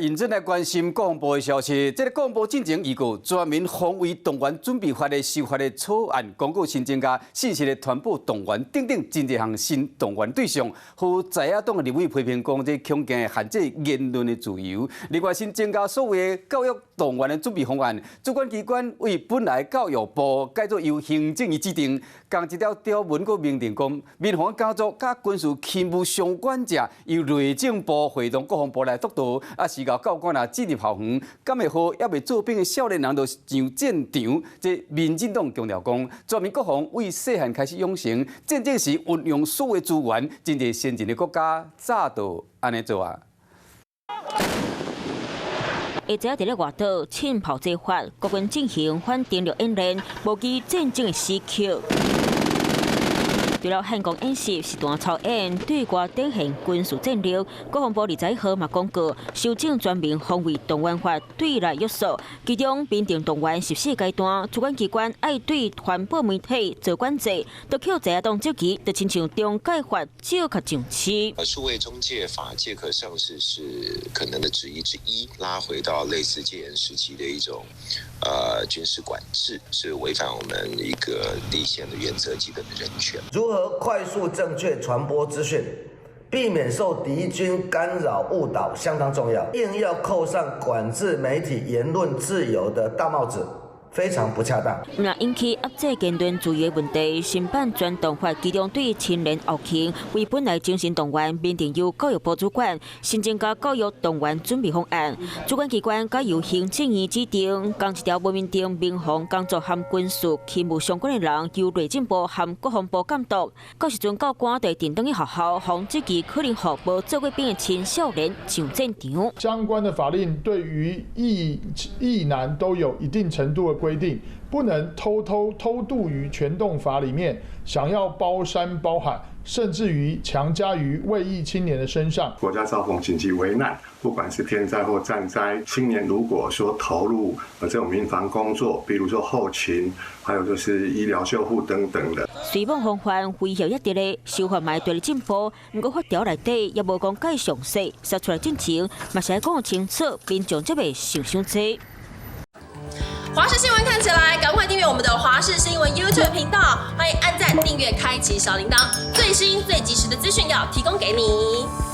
认真来关心国防部的消息。这个国防部进前预告，全民防卫动员准备法的修法的草案公告新增加信息的传播动员等等真侪项新动员对象，和在野党的立委批评讲，这强行限制言论的自由。另外，新增加所谓的教育动员的准备方案，主管机关为本来教育部改作由行政院指定，共一条条文告明定讲，民防工作甲军事勤务相关者由内政部会同国防部来督导，是到教官进入校园，敢会好也未做兵的少年人就上战场。这民进党强调讲，全民国防为细汉开始养成，战争时运用所有资源，真侪先进的国家早就安尼做啊。会知影伫咧外岛浸泡这法，国军进行反电力演练，模拟战争的时刻。除了汉光演习是段操演，对外展现军事战略。国防部20号嘛公告，修正全民防卫动员法对内约束，其中编定动员14阶段，主管机关爱对环保媒体做管制，都扣在野党手机，就亲像中介法少较上市。数位中介法借壳上市是可能的旨意之一，拉回到类似戒严时期的一种军事管制，是违反我们一个立宪的原则基本的人权。如何快速正确传播资讯，避免受敌军干扰误导，相当重要。硬要扣上管制媒体言论自由的大帽子，非常不恰当。那引起压制言论自由的问题，新版全动法其中对青年学生为本来精神动员，面定由教育部主管，新增加教育动员准备方案。主管机关该由行政院指定，共一条文明定民防工作和军事勤务相关的人，由内政部和国防部监督。到时阵教官在定等于学校，防止其可能和无做过兵的青少年上战场。相关的法令对于役男都有一定程度的规定，不能偷渡于全动法里面，想要包山包海，甚至于强加于未役青年的身上。国家遭逢紧急危难，不管是天灾或战灾，青年如果说投入这种民防工作，比如说后勤，还有就是医疗救护等等的。虽望防范威胁一直咧，修法嘛对咧进步，不过法条内底也无讲介详细，说出来进程嘛是要讲清楚，民众才袂想伤济。华视新闻看起来，赶快订阅我们的华视新闻 YouTube 频道，欢迎按赞、订阅、开启小铃铛，最新最及时的资讯要提供给你。